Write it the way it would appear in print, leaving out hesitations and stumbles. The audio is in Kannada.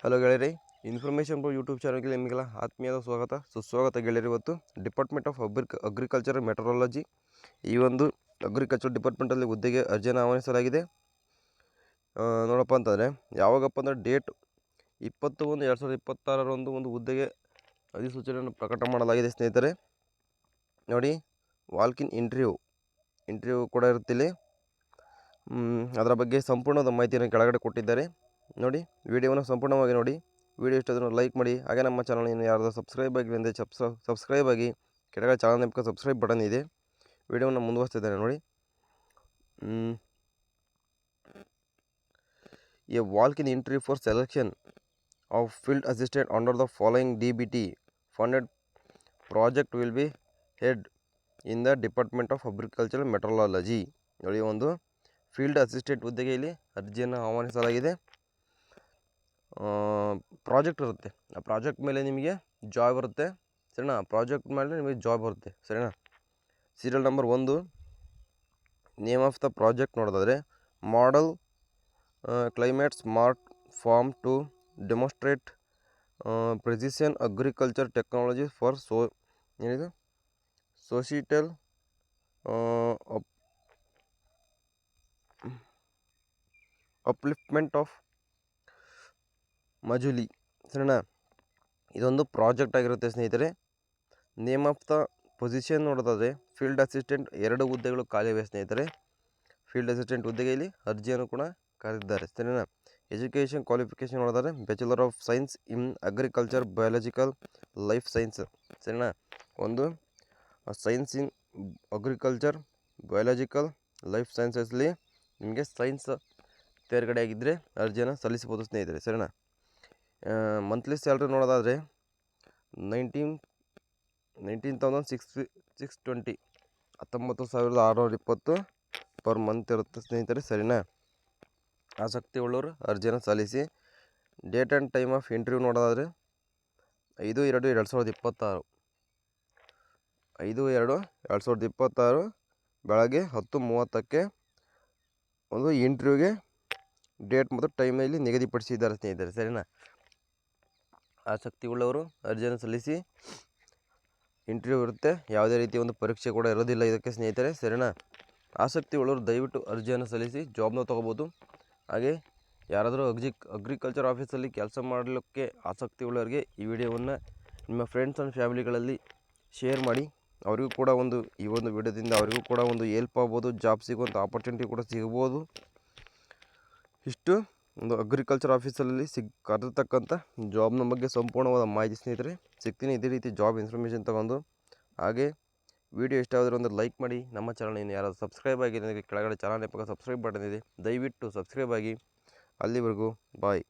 ಹಲೋ ಗೆಳೆಯರಿ, ಇನ್ಫಾರ್ಮೇಷನ್ ಪ್ರೊ ಯೂಟ್ಯೂಬ್ ಚಾನಲ್ಗೆ ನಿಮಗೆಲ್ಲ ಆತ್ಮೀಯದ ಸುಸ್ವಾಗತ ಗೆಳೆಯರಿ. ಇವತ್ತು ಡಿಪಾರ್ಟ್ಮೆಂಟ್ ಆಫ್ ಅಗ್ರಿಕಲ್ಚರ್ ಮೆಟ್ರಾಲಜಿ ಈ ಒಂದು ಅಗ್ರಿಕಲ್ಚರ್ ಡಿಪಾರ್ಟ್ಮೆಂಟಲ್ಲಿ ಹುದ್ದೆಗೆ ಅರ್ಜಿಯನ್ನು ಆಹ್ವಾನಿಸಲಾಗಿದೆ. ನೋಡಪ್ಪ ಅಂತಂದರೆ ಯಾವಾಗಪ್ಪ ಅಂದರೆ ಡೇಟ್ 20/1/2026 ಒಂದು ಹುದ್ದೆಗೆ ಅಧಿಸೂಚನೆಯನ್ನು ಪ್ರಕಟ ಮಾಡಲಾಗಿದೆ ಸ್ನೇಹಿತರೆ. ನೋಡಿ, ವಾಲ್ಕಿನ್ ಇಂಟರ್ವ್ಯೂ ಕೂಡ ಇರುತ್ತಿಲ್ಲಿ. ಅದರ ಬಗ್ಗೆ ಸಂಪೂರ್ಣದ ಮಾಹಿತಿಯನ್ನು ಕೆಳಗಡೆ ಕೊಟ್ಟಿದ್ದಾರೆ. ನೋಡಿ, ವಿಡಿಯೋವನ್ನು ಸಂಪೂರ್ಣವಾಗಿ ನೋಡಿ. ವಿಡಿಯೋ ಇಷ್ಟೊಂದು ಲೈಕ್ ಮಾಡಿ. ಹಾಗೆ ನಮ್ಮ ಚಾನಲ್ ಇನ್ನು ಯಾರಾದರೂ ಸಬ್ಸ್ಕ್ರೈಬ್ ಆಗಿಲ್ಲ ಅಂದರೆ ಸಬ್ಸ್ಕ್ರೈಬ್ ಆಗಿ. ಕೆಳಗಡೆ ಚಾನಲ್ ನೆನಪು ಸಬ್ಸ್ಕ್ರೈಬ್ ಬಟನ್ ಇದೆ. ವಿಡಿಯೋವನ್ನು ಮುಂದುವರಿಸ್ತಿದ್ದೇನೆ ನೋಡಿ. A walk in interview for selection of field assistant under the following DBT funded project will be held in the department of agriculture meteorology. ನೋಡಿ, ಒಂದು ಫೀಲ್ಡ್ ಅಸಿಸ್ಟೆಂಟ್ ಹುದ್ದೆಗೆ ಇಲ್ಲಿ ಅರ್ಜಿಯನ್ನು ಆಹ್ವಾನಿಸಲಾಗಿದೆ. ಪ್ರಾಜೆಕ್ಟ್ ಇರುತ್ತೆ, ಆ ಪ್ರಾಜೆಕ್ಟ್ ಮೇಲೆ ನಿಮಗೆ ಜಾಬ್ ಇರುತ್ತೆ, ಸರಿನಾ. ಪ್ರಾಜೆಕ್ಟ್ ಮೇಲೆ ನಿಮಗೆ ಜಾಬ್ ಬರುತ್ತೆ, ಸರಿನಾ. Serial number 1, name of the project ನೋಡೋದಾದರೆ model climate smart farm to demonstrate precision agriculture technology for ಏನಿದು ಸೊಸೈಟಲ್ ಅಪ್ಲಿಫ್ಟ್ಮೆಂಟ್ ಆಫ್ ಮಜುಲಿ, ಸರಿನಾ. ಇದೊಂದು ಪ್ರಾಜೆಕ್ಟ್ ಆಗಿರುತ್ತೆ ಸ್ನೇಹಿತರೆ. ನೇಮ್ ಆಫ್ ದ ಪೊಸಿಷನ್ ನೋಡೋದಾದರೆ ಫೀಲ್ಡ್ ಅಸಿಸ್ಟೆಂಟ್ 2 ಹುದ್ದೆಗಳು ಖಾಲಿವೆ ಸ್ನೇಹಿತರೆ. ಫೀಲ್ಡ್ ಅಸಿಸ್ಟೆಂಟ್ ಹುದ್ದೆಗೆ ಇಲ್ಲಿ ಅರ್ಜಿಯನ್ನು ಕೂಡ ಕರೆದಿದ್ದಾರೆ, ಸರಿನಾ. ಎಜುಕೇಷನ್ ಕ್ವಾಲಿಫಿಕೇಷನ್ ನೋಡೋದಾದರೆ bachelor of science in agriculture biological life science, ಸರಿನಾ. ಒಂದು science in agriculture biological life ಸೈನ್ಸಸ್ಲಿ ನಿಮಗೆ ಸೈನ್ಸ್ ತೇರ್ಗಡೆ ಆಗಿದ್ದರೆ ಅರ್ಜಿಯನ್ನು ಸಲ್ಲಿಸಬಹುದು ಸ್ನೇಹಿತರೆ, ಸರಿನಾ. ಮಂತ್ಲಿ ಸ್ಯಾಲ್ರಿ ನೋಡೋದಾದರೆ 19,620 19,620 ಪರ್ ಮಂತ್ ಇರುತ್ತೆ ಸ್ನೇಹಿತರೆ, ಸರಿನಾ. ಆಸಕ್ತಿ ಉಳ್ಳವರು ಅರ್ಜಿಯನ್ನು ಸಲ್ಲಿಸಿ. Date and time of interview ನೋಡೋದಾದರೆ 5/2/2026 5/2/2026 ಬೆಳಗ್ಗೆ 10:30ಕ್ಕೆ ಒಂದು ಇಂಟರ್ವ್ಯೂಗೆ ಡೇಟ್ ಮತ್ತು ಟೈಮಲ್ಲಿ ನಿಗದಿಪಡಿಸಿದ್ದಾರೆ ಸ್ನೇಹಿತರೆ, ಸರಿನಾ. ಆಸಕ್ತಿ ಉಳ್ಳವರು ಅರ್ಜಿಯನ್ನು ಸಲ್ಲಿಸಿ. ಇಂಟರ್ವ್ಯೂ ಇರುತ್ತೆ, ಯಾವುದೇ ರೀತಿಯ ಒಂದು ಪರೀಕ್ಷೆ ಕೂಡ ಇರೋದಿಲ್ಲ ಇದಕ್ಕೆ ಸ್ನೇಹಿತರೆ, ಸರಿನಾ. ಆಸಕ್ತಿ ಉಳ್ಳವರು ದಯವಿಟ್ಟು ಅರ್ಜಿಯನ್ನು ಸಲ್ಲಿಸಿ ಜಾಬ್ನ ತೊಗೋಬೋದು. ಹಾಗೆ ಯಾರಾದರೂ ಅಗ್ರಿಕಲ್ಚರ್ ಆಫೀಸಲ್ಲಿ ಕೆಲಸ ಮಾಡಲಿಕ್ಕೆ ಆಸಕ್ತಿ ಉಳ್ಳವರಿಗೆ ಈ ವಿಡಿಯೋವನ್ನು ನಿಮ್ಮ ಫ್ರೆಂಡ್ಸ್ ಆ್ಯಂಡ್ ಫ್ಯಾಮಿಲಿಗಳಲ್ಲಿ ಶೇರ್ ಮಾಡಿ. ಅವರಿಗೂ ಕೂಡ ಈ ಒಂದು ವಿಡಿಯೋದಿಂದ ಅವರಿಗೂ ಕೂಡ ಒಂದು ಹೆಲ್ಪ್ ಆಗ್ಬೋದು, ಜಾಬ್ ಸಿಗುವಂಥ ಆಪರ್ಚುನಿಟಿ ಕೂಡ ಸಿಗ್ಬೋದು. ಇಷ್ಟು ಒಂದು ಅಗ್ರಿಕಲ್ಚರ್ ಆಫೀಸಲ್ಲಿ ಕರೆದಿರ್ತಕ್ಕಂಥ ಜಾಬ್ನ ಬಗ್ಗೆ ಸಂಪೂರ್ಣವಾದ ಮಾಹಿತಿ ಸ್ನೇಹಿತರೆ. ಸಿಗ್ತೀನಿ ಇದೇ ರೀತಿ ಜಾಬ್ ಇನ್ಫಾರ್ಮೇಷನ್ ತಗೊಂಡು. ಹಾಗೆ ವಿಡಿಯೋ ಇಷ್ಟ ಆದರೆ ಒಂದು ಲೈಕ್ ಮಾಡಿ. ನಮ್ಮ ಚಾನಲ್ ಇನ್ನು ಯಾರಾದರೂ ಸಬ್ಸ್ಕ್ರೈಬ್ ಆಗಿ ಕೆಳಗಡೆ ಚಾನಲ್ ನೆನಪು ಸಬ್ಸ್ಕ್ರೈಬ್ ಬಟನ್ ಇದೆ, ದಯವಿಟ್ಟು ಸಬ್ಸ್ಕ್ರೈಬ್ ಆಗಿ. ಅಲ್ಲಿವರೆಗೂ ಬಾಯ್.